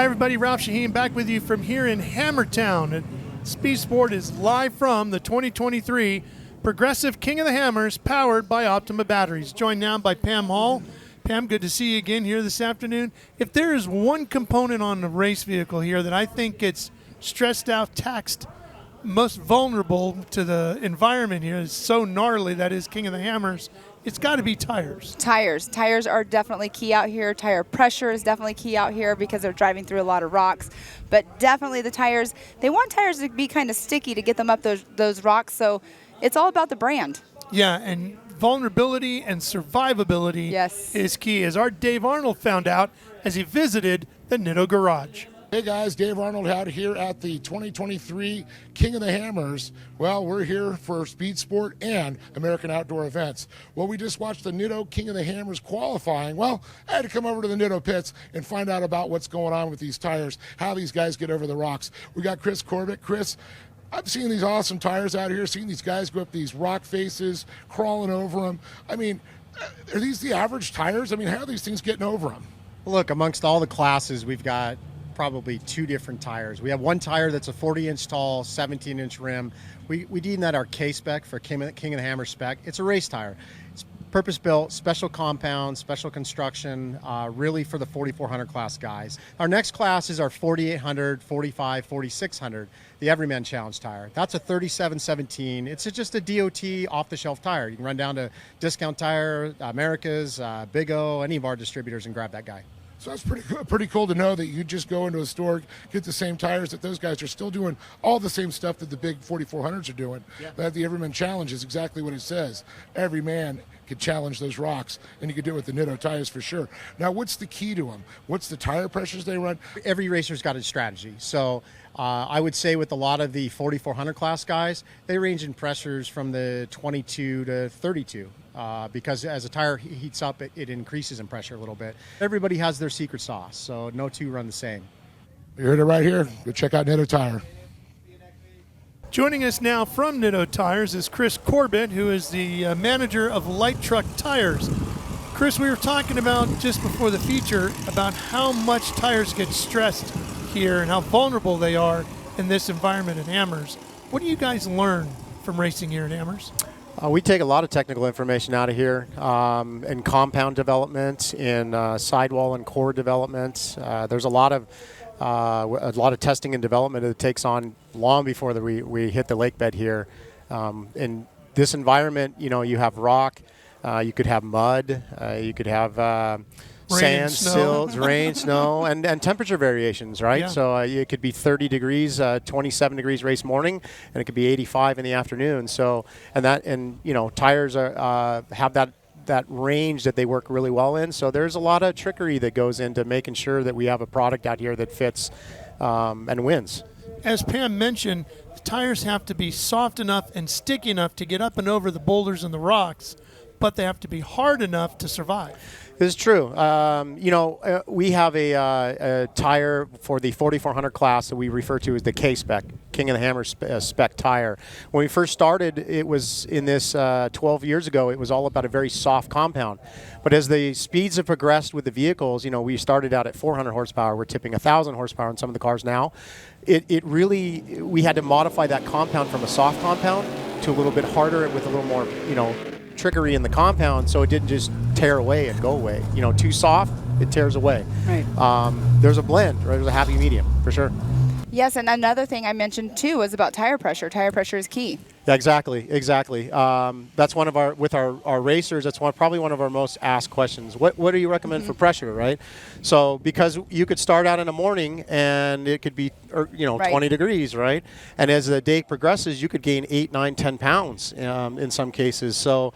Hi everybody, Ralph Shaheen back with you from here in Hammertown. And Speed Sport is live from the 2023 Progressive King of the Hammers, powered by Optima Batteries. Joined now by Pam Hall. Pam, good to see you again here this afternoon. If there is one component on the race vehicle here that I think gets stressed out, taxed, most vulnerable to the environment here, is so gnarly, that is King of the Hammers, it's got to be tires. Tires are definitely key out here. Tire pressure is definitely key out here because they're driving through a lot of rocks. But definitely the tires, they want tires to be kind of sticky to get them up those rocks. So it's all about the brand. Yeah, and vulnerability and survivability is key, as our Dave Arnold found out as he visited the Nitto Garage. Hey guys, Dave Arnold out here at the 2023 King of the Hammers. Well, we're here for Speed Sport and American Outdoor Events. Well, we just watched the Nitto King of the Hammers qualifying. Well, I had to come over to the Nitto pits and find out about what's going on with these tires, how these guys get over the rocks. We got Chris Corbett. Chris, I've seen these awesome tires out here, seen these guys go up these rock faces, crawling over them. I mean, are these the average tires? I mean, how are these things getting over them? Look, amongst all the classes, we've got probably two different tires. We have one tire that's a 40-inch tall, 17-inch rim. We deem that our K spec for King of the Hammer spec. It's a race tire. It's purpose-built, special compound, special construction, really for the 4400 class guys. Our next class is our 4800, 45, 4600, the Everyman Challenge tire. That's a 3717. It's just a DOT off-the-shelf tire. You can run down to Discount Tire, America's, Big O, any of our distributors, and grab that guy. So that's pretty cool to know that you just go into a store, get the same tires, that those guys are still doing all the same stuff that the big 4400s are doing. Yeah. That the Everyman Challenge is exactly what it says. Every man could challenge those rocks, and you could do it with the Nitto tires for sure. Now, what's the key to them? What's the tire pressures they run? Every racer's got a strategy. So I would say with a lot of the 4400 class guys, they range in pressures from the 22 to 32. Because as a tire heats up, it increases in pressure a little bit. Everybody has their secret sauce, so no two run the same. You heard it right here. Go check out Nitto Tire. Joining us now from Nitto Tires is Chris Corbett, who is the manager of Light Truck Tires. Chris, we were talking about just before the feature about how much tires get stressed here and how vulnerable they are in this environment at Hammers. What do you guys learn from racing here at Hammers? We take a lot of technical information out of here in compound development, in sidewall and core development. There's a lot of testing and development that takes on long before we hit the lake bed here. In this environment, you have rock, you could have mud, you could have sand, silts, rain, snow, and temperature variations, right? Yeah. So it could be 30 degrees, 27 degrees race morning, and it could be 85 in the afternoon. So, tires have that range that they work really well in. So there's a lot of trickery that goes into making sure that we have a product out here that fits and wins. As Pam mentioned, the tires have to be soft enough and sticky enough to get up and over the boulders and the rocks, but they have to be hard enough to survive. This is true. We have a tire for the 4400 class that we refer to as the K spec, King of the Hammer spec tire. When we first started, it was in this 12 years ago, it was all about a very soft compound. But as the speeds have progressed with the vehicles, we started out at 400 horsepower. We're tipping 1,000 horsepower in some of the cars now. We had to modify that compound from a soft compound to a little bit harder with a little more, trickery in the compound, so it didn't just tear away and go away. Too soft, it tears away. Right. There's a blend, right? There's a happy medium, for sure. Yes, and another thing I mentioned too was about tire pressure. Tire pressure is key. Yeah, exactly. That's one of our racers. That's probably one of our most asked questions. What do you recommend for pressure, right? So because you could start out in the morning and it could be 20 degrees, right? And as the day progresses, you could gain 8, 9, 10 pounds in some cases. So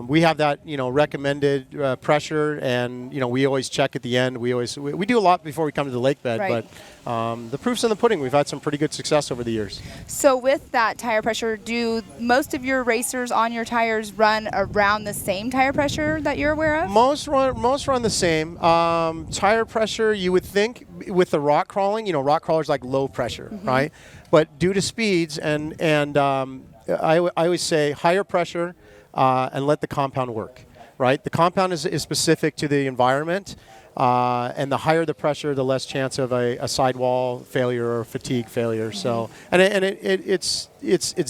we have that recommended pressure, and we always check at the end. We do a lot before we come to the lake bed, but the proof's in the pudding. We've had some pretty good success over the years. So with that tire pressure, do most of your racers on your tires run around the same tire pressure that you're aware of? Most run the same. Tire pressure, you would think with the rock crawling, rock crawlers like low pressure, right? But due to speeds and I always say higher pressure, and let the compound work, right? The compound is specific to the environment. And the higher the pressure, the less chance of a sidewall failure or fatigue failure. So, and it's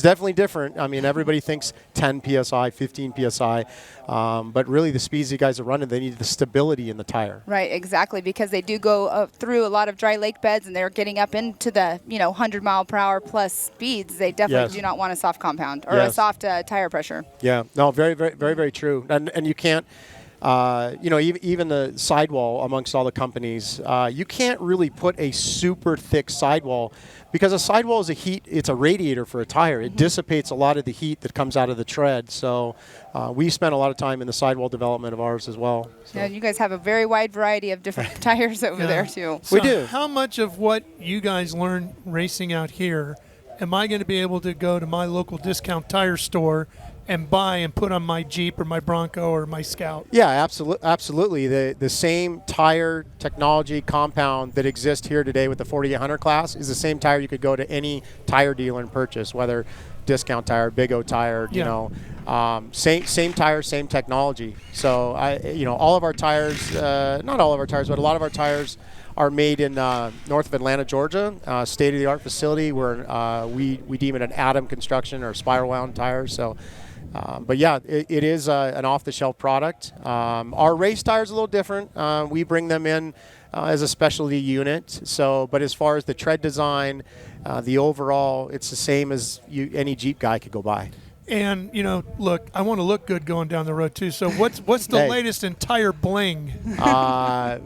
definitely different. I mean, everybody thinks 10 psi, 15 psi, but really the speeds you guys are running, they need the stability in the tire. Right, exactly, because they do go through a lot of dry lake beds, and they're getting up into the 100-mile-per-hour plus speeds. They definitely do not want a soft compound or a soft tire pressure. Yeah, no, very, very, very, very true. And you can't. Even the sidewall amongst all the companies, you can't really put a super thick sidewall because a sidewall is it's a radiator for a tire. It dissipates a lot of the heat that comes out of the tread. So we spent a lot of time in the sidewall development of ours as well. So. Yeah, you guys have a very wide variety of different tires over there too. So we do. How much of what you guys learn racing out here am I going to be able to go to my local discount tire store and buy and put on my Jeep or my Bronco or my Scout? Yeah, absolutely. The same tire technology compound that exists here today with the 4800 class is the same tire you could go to any tire dealer and purchase, whether discount tire, Big O tire, same tire, same technology. So all of our tires, not all of our tires, but a lot of our tires are made in north of Atlanta, Georgia, state-of-the-art facility where we deem it an Atom construction or spiral wound tires. So. But yeah, it is an off-the-shelf product. Our race tires are a little different. We bring them in as a specialty unit. So, but as far as the tread design, the overall, it's the same as any Jeep guy could go buy. And look, I want to look good going down the road too. So what's the latest in tire bling? I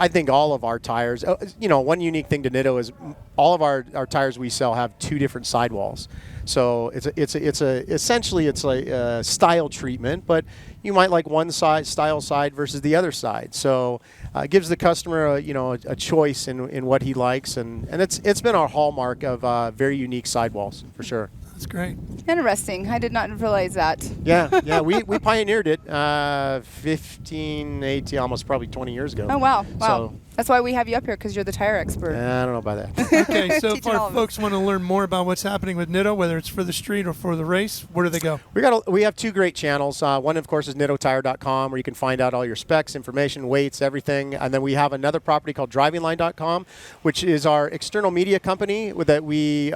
think all of our tires. One unique thing to Nitto is all of our tires we sell have two different sidewalls. So essentially it's a style treatment, but you might like one style side versus the other side. So it gives the customer a choice in what he likes, and it's been our hallmark of very unique sidewalls for sure. That's great. Interesting. I did not realize that. Yeah, we pioneered it 15, 18, almost probably 20 years ago. Oh, wow. So, that's why we have you up here, because you're the tire expert. I don't know about that. Okay, so if our folks want to learn more about what's happening with Nitto, whether it's for the street or for the race, where do they go? We have two great channels. One, of course, is nittotire.com, where you can find out all your specs, information, weights, everything. And then we have another property called drivingline.com, which is our external media company that we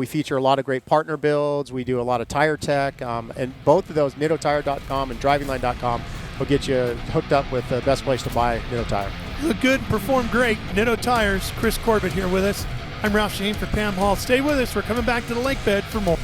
feature a lot of great partner builds. We do a lot of tire tech, and both of those, nittotire.com and drivingline.com, will get you hooked up with the best place to buy Nitto tire. Look good, perform great. Nitto Tires. Chris Corbett here with us. I'm Ralph Shane for Pam Hall. Stay with us. We're coming back to the lake bed for more.